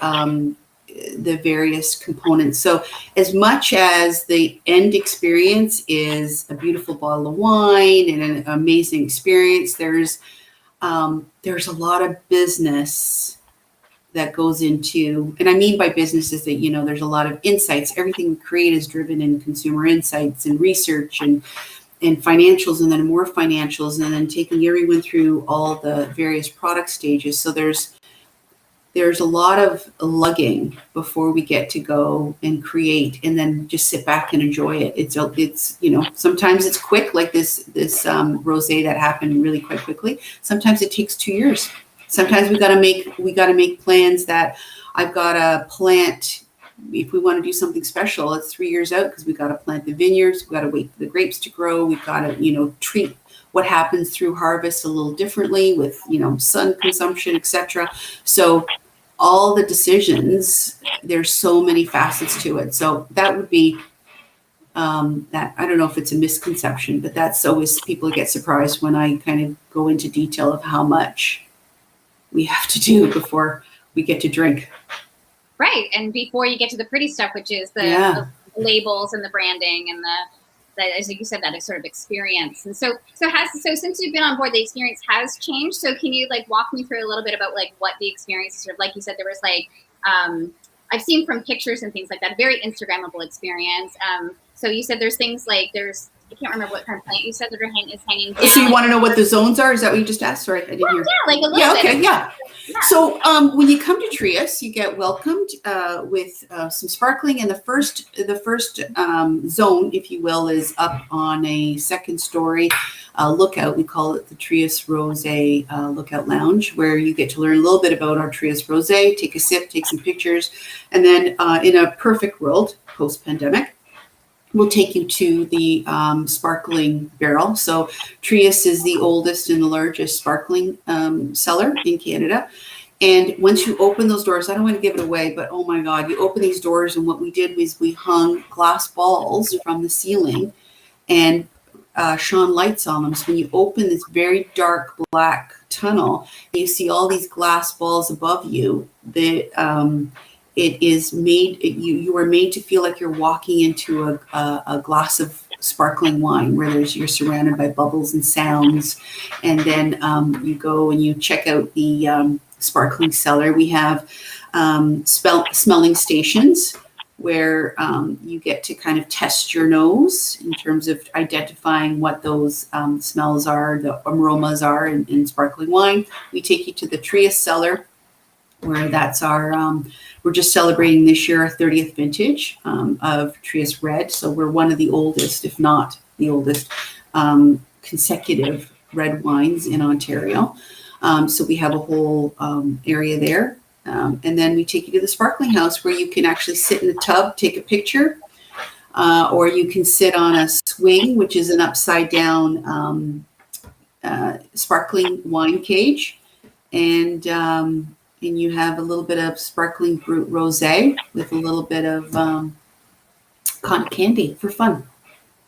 components. So as much as the end experience is a beautiful bottle of wine and an amazing experience, there's a lot of business that goes into, and I mean by business is that, there's a lot of insights. Everything we create is driven in consumer insights and research and financials, and then more financials, and then taking everyone through all the various product stages. So there's a lot of lugging before we get to go and create and then just sit back and enjoy it. It's sometimes it's quick, like this rosé that happened really quite quickly. Sometimes it takes 2 years. Sometimes we got to make plans that I've got to plant. If we want to do something special, it's 3 years out because we got to plant the vineyards. We got to wait for the grapes to grow. We've got to, treat what happens through harvest a little differently with, sun consumption, etc. So all the decisions, there's so many facets to it. So that would be that. I don't know if it's a misconception, but that's always, people get surprised when I kind of go into detail of how much we have to do before we get to drink. Right. And before you get to the pretty stuff, which is the labels and the branding and as you said, that sort of experience. And so since you've been on board, the experience has changed. So can you walk me through a little bit about what the experience is sort of like? You said there was I've seen from pictures and things like that, very Instagrammable experience. So you said there's things I can't remember what kind of plant you said that is hanging down. So you want to know what the zones are? Is that what you just asked? Sorry, I didn't hear. Yeah, a little bit. Okay, yeah. Yeah. So when you come to Trius, you get welcomed with some sparkling, and the first zone, if you will, is up on a second story lookout. We call it the Trius Rosé Lookout Lounge, where you get to learn a little bit about our Trius Rosé, take a sip, take some pictures, and then in a perfect world, post-pandemic, we'll take you to the sparkling barrel. So Trius is the oldest and the largest sparkling cellar in Canada. And once you open those doors, I don't want to give it away, but oh my God, you open these doors, and what we did was we hung glass balls from the ceiling and shone lights on them. So when you open this very dark black tunnel, you see all these glass balls above you that it is made, you are made to feel like you're walking into a glass of sparkling wine, where you're surrounded by bubbles and sounds. And then you go and you check out the sparkling cellar. We have smelling stations where you get to kind of test your nose in terms of identifying what those smells are, the aromas are in sparkling wine. We take you to the Trius cellar, where that's our, we're just celebrating this year our 30th vintage of Trius Red. So we're one of the oldest, if not the oldest, consecutive red wines in Ontario. So we have a whole area there. And then we take you to the sparkling house, where you can actually sit in the tub, take a picture, or you can sit on a swing, which is an upside down sparkling wine cage. And you have a little bit of sparkling brut rosé with a little bit of cotton candy for fun.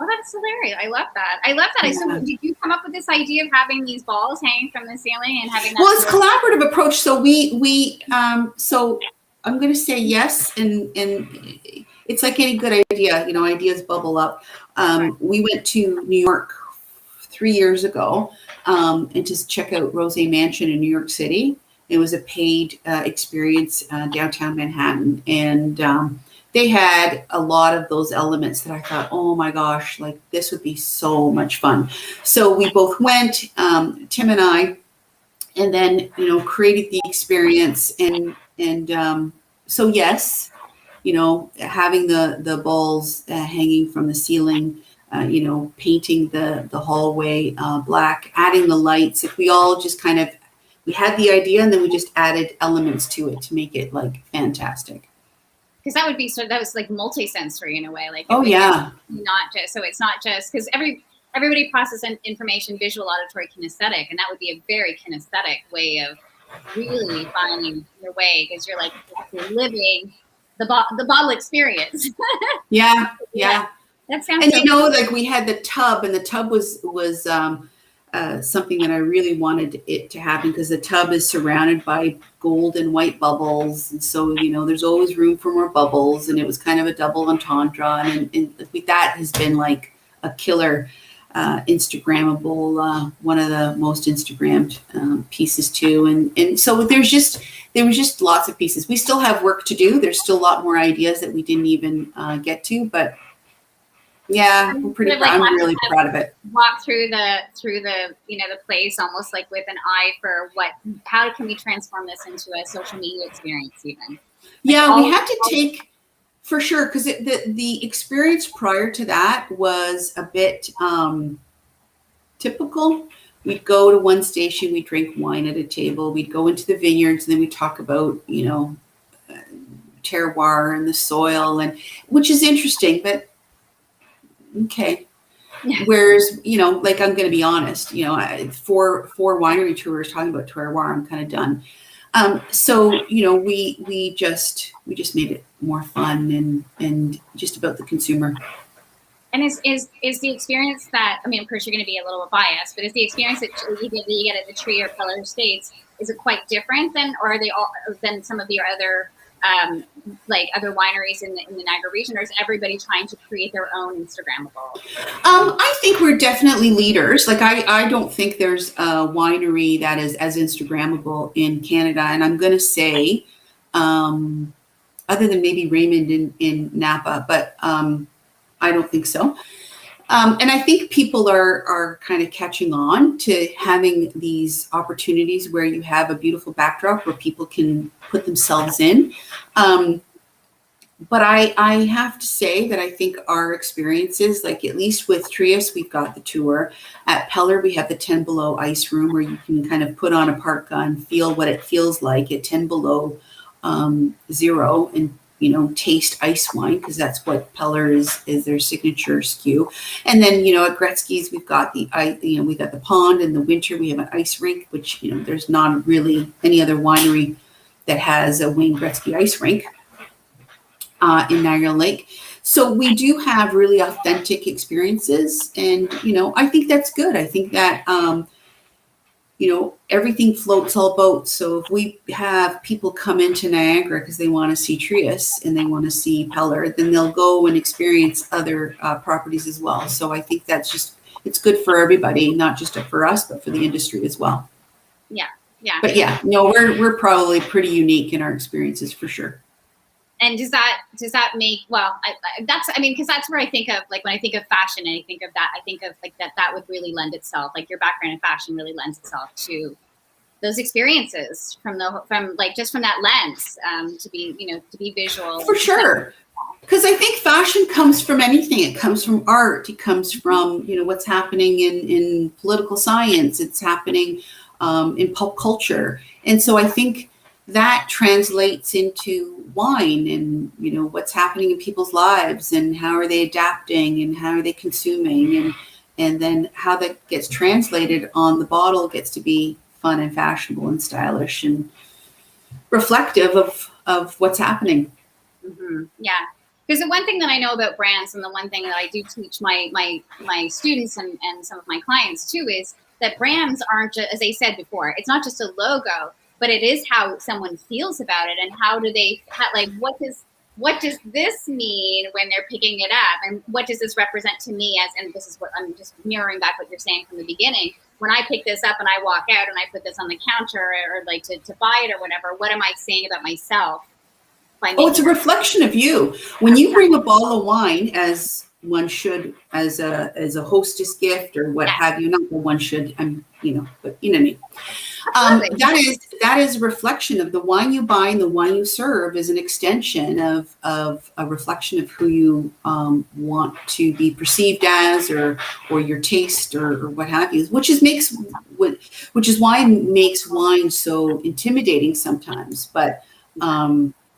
Oh, that's hilarious. I love that. Yeah. So did you come up with this idea of having these balls hanging from the ceiling and having that? Well, it's a collaborative approach. So so I'm going to say yes. And it's like any good idea, ideas bubble up. We went to New York 3 years ago and just check out Rosé Mansion in New York City. It was a paid experience downtown Manhattan. And they had a lot of those elements that I thought, oh my gosh, like this would be so much fun. So we both went, Tim and I, and then, created the experience. And so yes, having the balls hanging from the ceiling, painting the hallway black, adding the lights. If we all just we had the idea, and then we just added elements to it to make it like fantastic. Because that was like multi-sensory in a way. Like, oh yeah, it's not just because everybody processes information, visual, auditory, kinesthetic, and that would be a very kinesthetic way of really finding your way, because you're living the bottle experience. yeah. That sounds. And like we had the tub, and the tub was something that I really wanted it to happen, because the tub is surrounded by gold and white bubbles, and so there's always room for more bubbles, and it was kind of a double entendre, and that has been like a killer Instagrammable, one of the most Instagrammed pieces too, and so there was just lots of pieces. We still have work to do. There's still a lot more ideas that we didn't even get to, but yeah, we're pretty proud. I'm really proud of it. Walk through the the place almost like with an eye for how can we transform this into a social media experience even? Yeah, we had to take, for sure, because the experience prior to that was a bit typical. We'd go to one station, we'd drink wine at a table, we'd go into the vineyards, and then we'd talk about terroir and the soil, and which is interesting, but okay. Yeah. Whereas, like, I'm going to be honest, four winery tours talking about terroir, I'm kind of done. So, we just made it more fun and just about the consumer. And is the experience that, of course you're going to be a little biased, but is the experience that you get at the Trius Peller Estates, is it quite different than some of your other other wineries in the Niagara region, or is everybody trying to create their own Instagrammable? I think we're definitely leaders. Like I don't think there's a winery that is as Instagrammable in Canada, and I'm going to say, other than maybe Raymond in Napa, but I don't think so. And I think people are kind of catching on to having these opportunities where you have a beautiful backdrop where people can put themselves in. But I have to say that I think our experiences, like at least with Trius, we've got the tour. At Peller, we have the 10 below ice room where you can kind of put on a parka and feel what it feels like at 10 below zero, and taste ice wine, because that's what Peller is their signature skew. And then at Gretzky's we've got we got the pond. In the winter we have an ice rink, which there's not really any other winery that has a Wayne Gretzky ice rink in Niagara Lake. So we do have really authentic experiences, and I think that's good. I think that everything floats all boats. So if we have people come into Niagara because they want to see Trius and they want to see Peller, then they'll go and experience other properties as well. So I think it's good for everybody, not just for us, but for the industry as well. Yeah. Yeah. But yeah, no, we're probably pretty unique in our experiences for sure. And does that make, because that's where I think of, like, when I think of fashion and I think of like that would really lend itself, like your background in fashion really lends itself to those experiences from that lens, to be visual. For sure. Because I think fashion comes from anything. It comes from art. It comes from, what's happening in political science. It's happening in pop culture. And so I think that translates into wine and, what's happening in people's lives and how are they adapting and how are they consuming, and then how that gets translated on the bottle gets to be fun and fashionable and stylish and reflective of what's happening. Mm-hmm. Yeah. Because the one thing that I know about brands, and the one thing that I do teach my students and some of my clients too, is that brands aren't just, as I said before, it's not just a logo, but it is how someone feels about it, and how do they, what does this mean when they're picking it up, and what does this represent to me as, and this is what I'm just mirroring back what you're saying from the beginning. When I pick this up and I walk out and I put this on the counter or like to buy it or whatever, what am I saying about myself? It's a reflection of you. When you bring a bottle of wine, as one should, as a hostess gift or what have you, not that one should, but you know what I mean. That is a reflection of the wine you buy, and the wine you serve is an extension of a reflection of who you want to be perceived as, or your taste, or what have you, which is why it makes wine so intimidating sometimes. But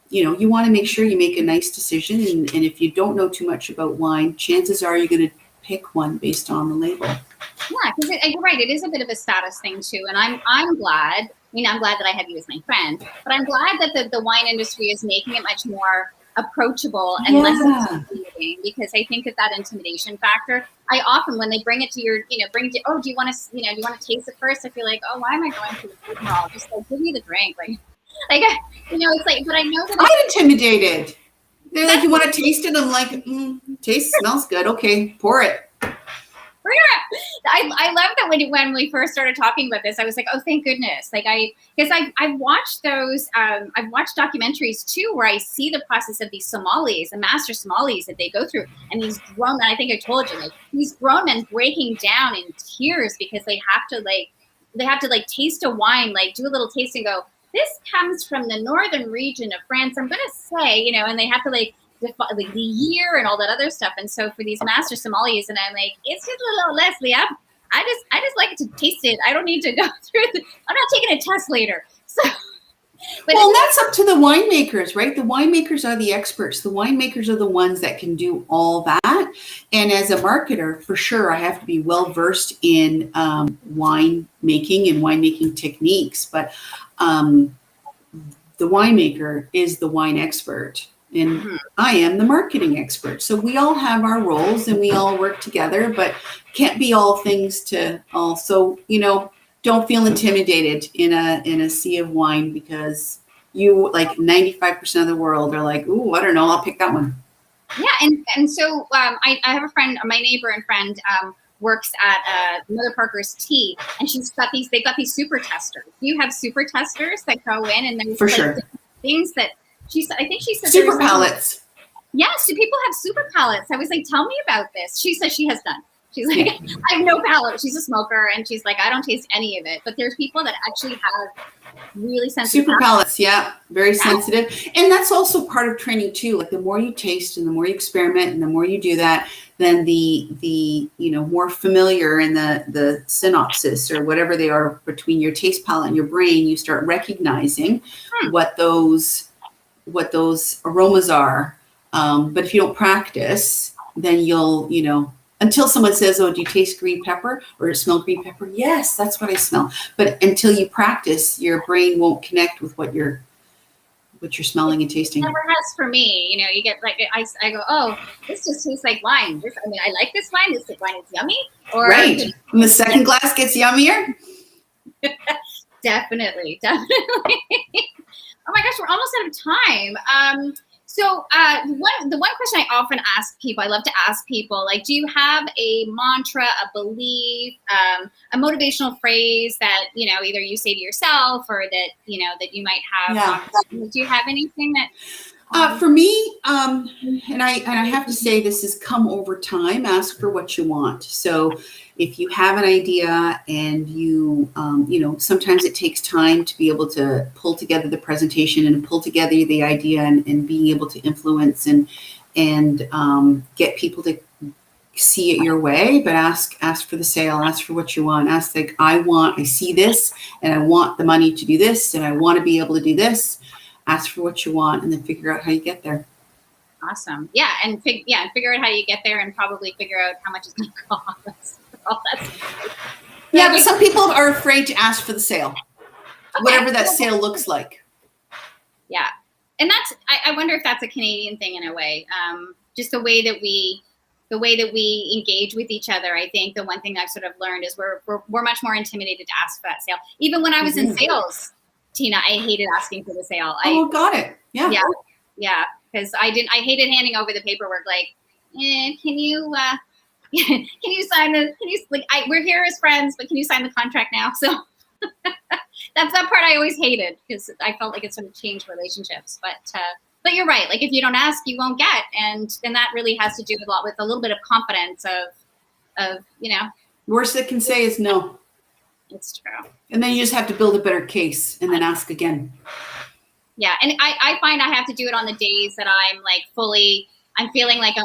you want to make sure you make a nice decision, and if you don't know too much about wine, chances are you're going to pick one based on the label. Yeah, because you're right. It is a bit of a status thing too, and I'm glad. I'm glad that I have you as my friend, but I'm glad that the wine industry is making it much more approachable and less intimidating, because I think that intimidation factor, I often, when they bring it to do you want to taste it first? I feel like, oh, why am I going through the rigmarole? Just like, give me the drink, it's like, but I know that I'm intimidated. They're like, you want to taste it? I'm like, taste smells good. Okay, pour it. I love that when we first started talking about this, I was like, oh, thank goodness. Because I've watched those, I've watched documentaries too, where I see the process of these Somalis, the master Somalis that they go through, and these grown men, I think I told you, these grown men breaking down in tears because they have to taste a wine, do a little taste and go, this comes from the northern region of France, I'm going to say, and they have to the year and all that other stuff. And so for these master Somalis, and I'm like, it's just a little Leslie. I just like to taste it. I don't need to go through I'm not taking a test later. So, well, that's up to the winemakers, right? The winemakers are the experts. The winemakers are the ones that can do all that. And as a marketer, for sure, I have to be well versed in wine making and winemaking techniques. But the winemaker is the wine expert, and I am the marketing expert. So we all have our roles and we all work together, but can't be all things to all. So, don't feel intimidated in a sea of wine, because you, like 95% of the world, are like, ooh, I don't know, I'll pick that one. Yeah, and so I have a friend, my neighbor and friend, works at Mother Parker's Tea, and they've got these super testers. You have super testers that go in, and there's for sure things that I think she said super palettes. Yes, do people have super palates? I was like, tell me about this. She says she has none. She's like, I have no palate. She's a smoker, and she's like, I don't taste any of it. But there's people that actually have really sensitive super palates. Yeah, very Yeah. sensitive. And that's also part of training too. Like the more you taste and the more you experiment and the more you do that, then the more familiar in the synopsis or whatever they are between your taste palate and your brain, you start recognizing what those aromas are. But if you don't practice, then you'll, until someone says, oh, do you taste green pepper or smell green pepper? Yes, that's what I smell. But until you practice, your brain won't connect with what you're smelling and tasting. It never has for me. You get like, I go, oh, this just tastes like wine. I like this wine. This wine is yummy. Or right. And the second glass gets yummier. Definitely. Oh my gosh, we're almost out of time. So the one question I often ask people, I love to ask people, like, do you have a mantra, a belief, a motivational phrase that, either you say to yourself or that, that you might have? Yeah. Do you have anything that? For me, and I have to say this has come over time, ask for what you want. So if you have an idea and you sometimes it takes time to be able to pull together the presentation and pull together the idea and being able to influence and get people to see it your way, but ask for the sale, ask for what you want, ask like, I see this and I want the money to do this and I want to be able to do this. Ask for what you want and then figure out how you get there. Awesome. Yeah. And figure out how you get there and probably figure out how much it's going to cost. Yeah, but some people are afraid to ask for the sale, whatever that sale looks like. Yeah. And I wonder if that's a Canadian thing in a way. Just the way that we engage with each other. I think the one thing I've sort of learned is we're much more intimidated to ask for that sale. Even when I was in sales, Tina, I hated asking for the sale. Got it. Yeah. Yeah. Because I hated handing over the paperwork. Like, can you sign we're here as friends, but can you sign the contract now? So that's that part I always hated because I felt like it sort of changed relationships. But you're right. Like if you don't ask, you won't get, and that really has to do with a little bit of confidence of. Worst it can say is no. It's true. And then you just have to build a better case and then ask again. Yeah. And I find I have to do it on the days that I'm like I'm feeling like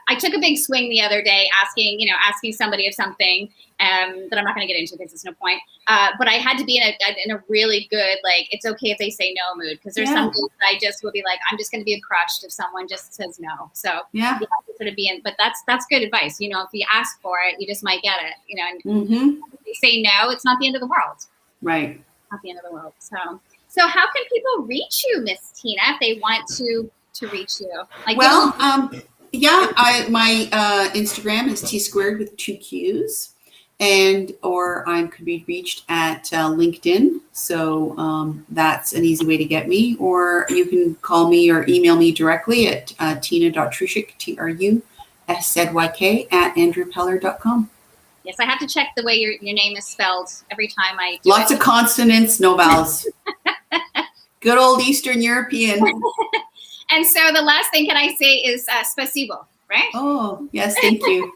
I took a big swing the other day asking somebody of something that I'm not going to get into because there's no point. But I had to be in a really good, like, it's okay if they say no mood. Because there's some days that I just will be like, I'm just going to be crushed if someone just says no. So you have to sort of be in, but that's good advice. If you ask for it, you just might get it, and if they say no, it's not the end of the world. Right. Not the end of the world. So how can people reach you, Miss Tina, if they want to reach you? Like, my Instagram is T² with 2 Q's, or I could be reached at LinkedIn. So that's an easy way to get me. Or you can call me or email me directly at tina.truszyk, TRUSZYK @andrewpeller.com. Yes, I have to check the way your name is spelled every time I do Lots of consonants, no vowels. Good old Eastern European. And so the last thing can I say is spasibo, right? Oh, yes, thank you.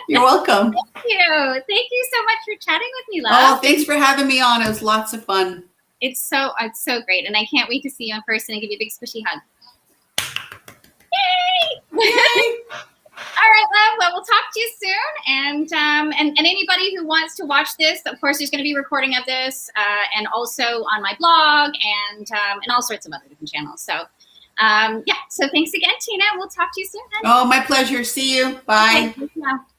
You're welcome. Thank you. Thank you so much for chatting with me, love. Oh, thanks for having me on. It was lots of fun. It's so great. And I can't wait to see you in person and give you a big squishy hug. Yay! Yay! All right, love. Well, we'll talk to you soon. And anybody who wants to watch this, of course, there's going to be a recording of this, and also on my blog and all sorts of other different channels. So, so thanks again, Tina. We'll talk to you soon. Oh, my pleasure. See you. Bye. Okay,